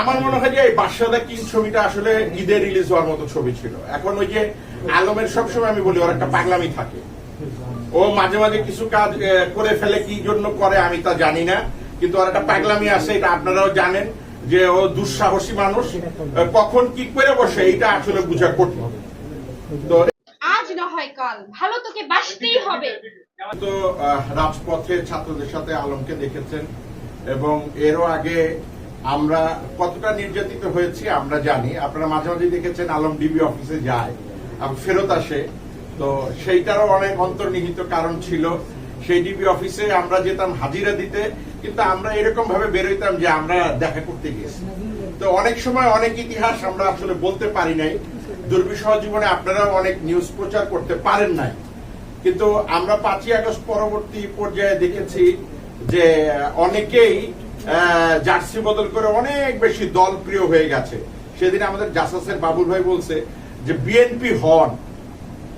আমার মনে হয় যে এই বাদশাদা কিং ছবিটা আসলে ঈদে রিলিজ হওয়ার মতো ছবি ছিল। এখন ওই যে আলমের সবসময় আমি বলি ওর একটা পাগলামি থাকে, ও মাঝে মাঝে কিছু কাজ করে ফেলে, কি জন্য করে আমি তা জানি না, কিন্তু ওর একটা পাগলামি আছে, এটা আপনারাও জানেন যে ও দুঃসাহসী মানুষ, কখন কি করে বসে এটা আসলে বোঝা কঠিন। তো আজ না হয় কাল ভালো তোকে বাসতেই হবে। তো রাজপথে ছাত্রদের সাথে আলমকে দেখেছেন, এবং এরও আগে আমরা কতটা নির্যাতিত হয়েছি আমরা জানি। আপনারা মাঝে মাঝে দেখেছেন আলম ডিবি অফিসে যায় ফেরত আসে, তো সেইটারও অনেক অন্তর্নিহিত কারণ ছিল। সেই ডিবি অফিসে আমরা যেতাম হাজিরা দিতে, কিন্তু আমরা এরকম ভাবে বেরোইতাম যে আমরা দেখা করতে গেছি। তো অনেক সময় অনেক ইতিহাস আমরা আসলে বলতে পারি নাই, দুর্বিষহ জীবনে আপনারাও অনেক নিউজ প্রচার করতে পারেন নাই, কিন্তু আমরা 5ই আগস্ট পরবর্তী পর্যায়ে দেখেছি যে অনেকেই জার্সি বদল করে অনেক বেশি দলপ্রিয় হয়ে গেছে। সেদিন আমাদের জাসাসের বাবুল ভাই বলছে যে বিএনপি হন,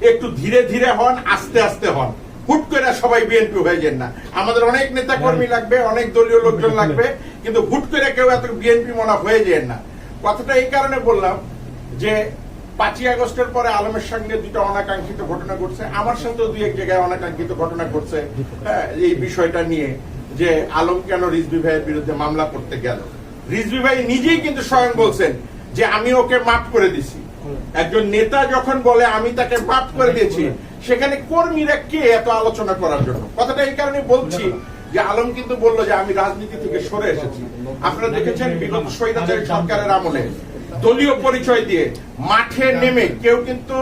একটু ধীরে ধীরে হন, আস্তে আস্তে হন, হুট করে সবাই বিএনপি হয়ে যান না। আমাদের অনেক নেতা কর্মী লাগবে, অনেক দলীয় লোকজন লাগবে, কিন্তু হুট করে কেউ এত বিএনপি মনে হয়ে যান না। কথাটা এই কারণে বললাম যে 5ই আগস্টের পরে আলমের সঙ্গে দুটো অনাকাঙ্ক্ষিত ঘটনা ঘটছে, আমার সঙ্গেও দুই এক জায়গায় অনাকাঙ্ক্ষিত ঘটনা ঘটছে এই বিষয়টা নিয়ে, যে আলম কেন রিজভী ভাইয়ের বিরুদ্ধে মামলা করতে গেল। রিজভী ভাই নিজেই কিন্তু স্বয়ং বলছেন যে আমি ওকে মাফ করে দিছি। একজন নেতা যখন বলে আমি তাকে মাফ করে দিয়েছি, সেখানে কর্মীরা কে এত আলোচনা করার জন্য? কথাটা এই কারণে বলছি যে আলম কিন্তু বললো যে আমি রাজনীতি থেকে সরে এসেছি। আপনারা দেখেছেন বিগত স্বৈরাচারী সরকারের আমলে দলীয় পরিচয় দিয়ে মাঠে নেমে কেউ কিন্তু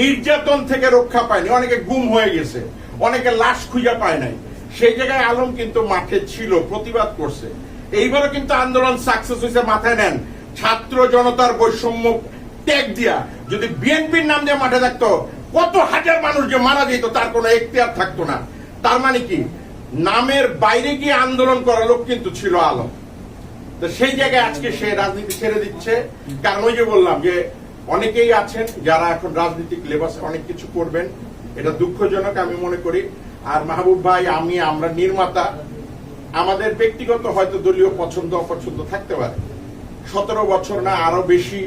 নির্যাতন থেকে রক্ষা পায়নি, অনেকে গুম হয়ে গেছে, অনেকে লাশ খুঁজে পায় নাই। সেই জায়গায় আলম কিন্তু মাঠে ছিল, প্রতিবাদ করছে। এইবারও কিন্তু আন্দোলন সাকসেস হয়েছে। মাথায় নেন, ছাত্র জনতার বৈষম্য ত্যাগ দিয়া যদি বিএনপির নাম দিয়ে মাঠে থাকতো, কত হাজার মানুষ যে মারা যেত তার কোনো এখতিয়ার থাকতো না। তার মানে কি, নামের বাইরে গিয়ে আন্দোলন করা লোক কিন্তু ছিল আলম। তো সেই জায়গায় আজকে সে রাজনীতি ছেড়ে দিচ্ছে, কারণ ওই যে বললাম যে অনেকেই আছেন যারা এখন রাজনৈতিক লেবাসে অনেক কিছু করবেন, এটা দুঃখজনক আমি মনে করি। আর মাহবুব ভাই, আমরা নির্মাতা, আমাদের ব্যক্তিগত হয়তো দলীয় পছন্দ অপছন্দ থাকতে পারে। 17 বছর না আরো বেশি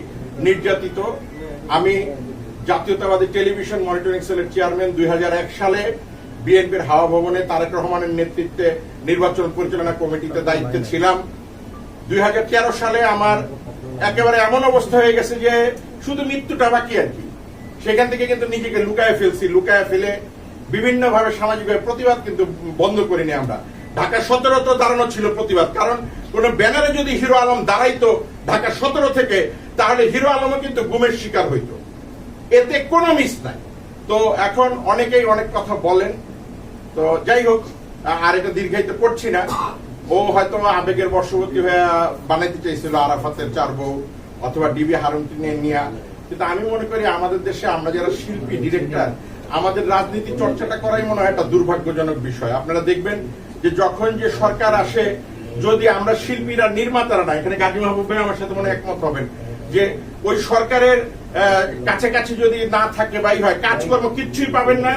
নির্যাতিত। আমি জাতীয়তাবাদী টেলিভিশন মনিটরিং সেলের চেয়ারম্যান 2001 সালে বিএনপির হাওয়া ভবনে তারেক রহমানের নেতৃত্বে নির্বাচন পরিচালনা কমিটিতে দায়িত্বে ছিলাম। 2013 সালে আমার একেবারে এমন অবস্থা হয়ে গেছে যে শুধু মৃত্যুটা বাকি আর কি। সেখান থেকে কিন্তু নিজেকে লুকায় ফেলছি, লুকায় ফেলে বিভিন্ন ভাবে সামাজিকভাবে প্রতিবাদ কিন্তু বন্ধ করিনি আমরা। ঢাকা 17 তো দাঁড়ানো ছিল প্রতিবাদ, কারণ কোন ব্যানারে যদি হিরো আলম দাঁড়াইতো ঢাকা 17 থেকে, তাহলে হিরো আলমও কিন্তু গুমের শিকার হইতো, এতে কোনো মিস নাই। তো এখন অনেকেই অনেক কথা বলেন, তো যাই হোক, আর এটা দীর্ঘায়িত করছি না। ও হয়তো আবেগের বশবর্তী হয়ে বানাইতে চাইছিল আরাফাতের 4 বউ অথবা ডিবি হারুনকে নিয়ে, কিন্তু আমি মনে করি আমাদের দেশে আমরা যারা শিল্পী, ডিরেক্টর, আমাদের রাজনীতি চর্চাটা করাই মনে হয় একটা দুর্ভাগ্যজনক বিষয়। আপনারা দেখবেন যে যখন যে সরকার আসে, যদি আমরা শিল্পীরা, নির্মাতারা না, এখানে গাজী মাহবুব ভাই আমার সাথে মনে একমত হবেন যে ওই সরকারের কাছাকাছি যদি না থাকে বা হয়, কাজকর্ম কিচ্ছুই পাবেন না।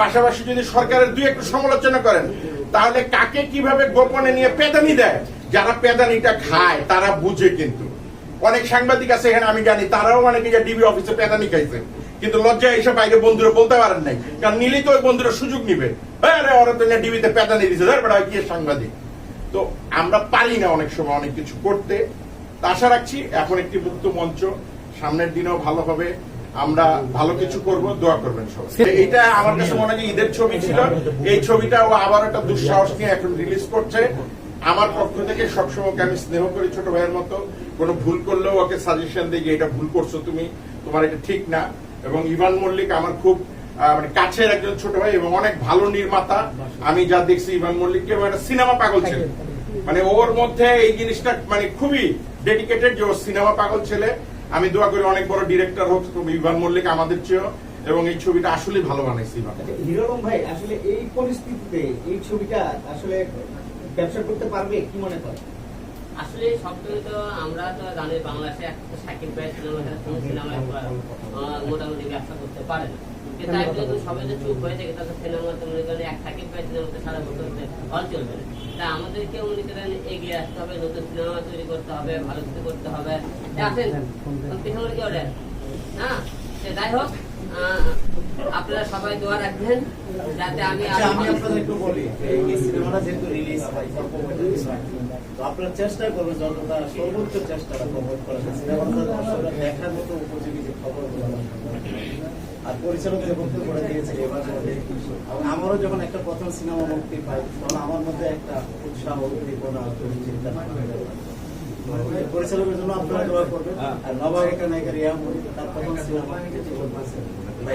পাশাপাশি যদি সরকারের দুই একটু সমালোচনা করেন, তাহলে কাকে কিভাবে গোপনে নিয়ে পেদানি দেয়, যারা পেদানিটা খায় তারা বুঝে। কিন্তু অনেক সাংবাদিক আছে এখানে, আমি জানি তারাও অনেকে ডিবি অফিসে পেদানি খাইছে, কিন্তু লজ্জা এসে বাইরে বন্ধুরা বলতে পারেন নাই, কারণ নিলেই তো ওই বন্ধুরা সুযোগ নিবে, ওরা তো ডিবিতে পেদানি দিচ্ছে, কি সাংবাদিক। তো আমরা পারি না অনেক সময় অনেক কিছু করতে। আশা রাখছি এখন একটি মুক্ত মঞ্চ, সামনের দিনেও ভালো হবে, আমরা ভালো কিছু করব, দোয়া করবেন সবাই। এইটা আমার কাছে মনে হয় ঈদের ছবি ছিল, এই ছবিটাও আবার একটা দুঃসাহস নিয়ে এখন রিলিজ করছে। আমার পক্ষ থেকে সবসময় আমি স্নেহ করি ছোট ভাইয়ের মতো, কোনো ভুল করলেও ওকে সাজেশন দিই যে এটা ভুল করছো তুমি, তোমার এটা ঠিক না। এবং ইভান মল্লিক আমার খুব মানে কাছের একজন ছোট ভাই এবং অনেক ভালো নির্মাতা। আমি যা দেখছি ইভান মল্লিককে একটা সিনেমা পাগল ছেলে, মানে ওর মধ্যে এই জিনিসটা মানে খুবই ডেডিকেটেড যে ও সিনেমা পাগল ছেলে। আমি দোয়া করি অনেক বড় ডিরেক্টর হোক ইভান মল্লিক আমাদের চেয়েও, এবং এই ছবিটা আসলে ভালো বানাইছে ইভান। হিরো আলম ভাই, আসলে এই পরিস্থিতিতে এই ছবিটা আসলে ব্যবসা করতে পারবে কি মনে করেন? আসলে সবসময় তো আমরা তো জানি বাংলাদেশে একটা সাকিব ভাই সিনেমায় মোটামুটি ব্যবসা করতে পারে না, তাই যদি সবাই যদি চুপ হয়ে থাকে তাহলে সিনেমাতে মনে করেন এক সাকিব ভাই সিনেমাতে সারা বছর হল চলবে না। তা আমাদেরকেও মনে করেন এগিয়ে আসতে হবে, নতুন সিনেমা তৈরি করতে হবে, ভালো কিছু করতে হবে। আসেন পিছনে কি ওঠেন না, যাই হোক আপনারা সবাই দোয়া রাখবেন যাতে আমি আচ্ছা, আমি আপনাদের একটু বলি, এই সিনেমাটা যেহেতু রিলিজ হয় তো আপনারা চেষ্টা করবেন যতটা সর্বোচ্চ চেষ্টাটা প্রমোট করার, সিনেমাটা দর্শকরা দেখার মতো উপযোগী যে খবরগুলো আর পরিচালক যে বক্তব্য করে দিয়েছে এবার মধ্যে, এবং আমারও যখন একটা প্রথম সিনেমা মুক্তি পাই তখন আমার মধ্যে একটা উৎসাহ উদ্দীপনা চিন্তা পরিচালকের জন্য আপনারা দোয়া করবেন। আর নবাগিকা নায়িকা রিয়ামণি তার প্রথম সিনেমা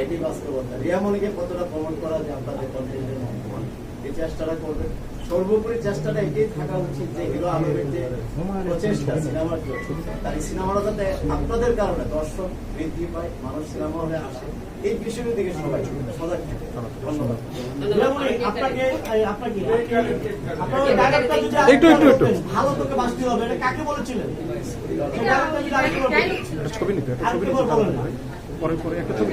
এটি বাস্তবতা, রিয়ামণিকে কতটা প্রমোট করা যায় আপনাদের কন্টেন্টের মাধ্যমে এই চেষ্টাটা করবেন। সর্বোপরি চেষ্টাটা এটাই থাকা উচিত যে হিরো আলমের যে প্রচেষ্টা সিনেমার জন্য, তার এই সিনেমাটা যাতে আপনাদের কারণে দর্শক বৃদ্ধি পায়, মানুষ সিনেমা হলে আসে, এই বিষয়ের দিকে সবাই সজাগ থাকে। ধন্যবাদ। ভালো তোকে বাঁচতে হবে, এটা কাকে বলেছিলেন? ছবি নিতে পরে একটা ছবি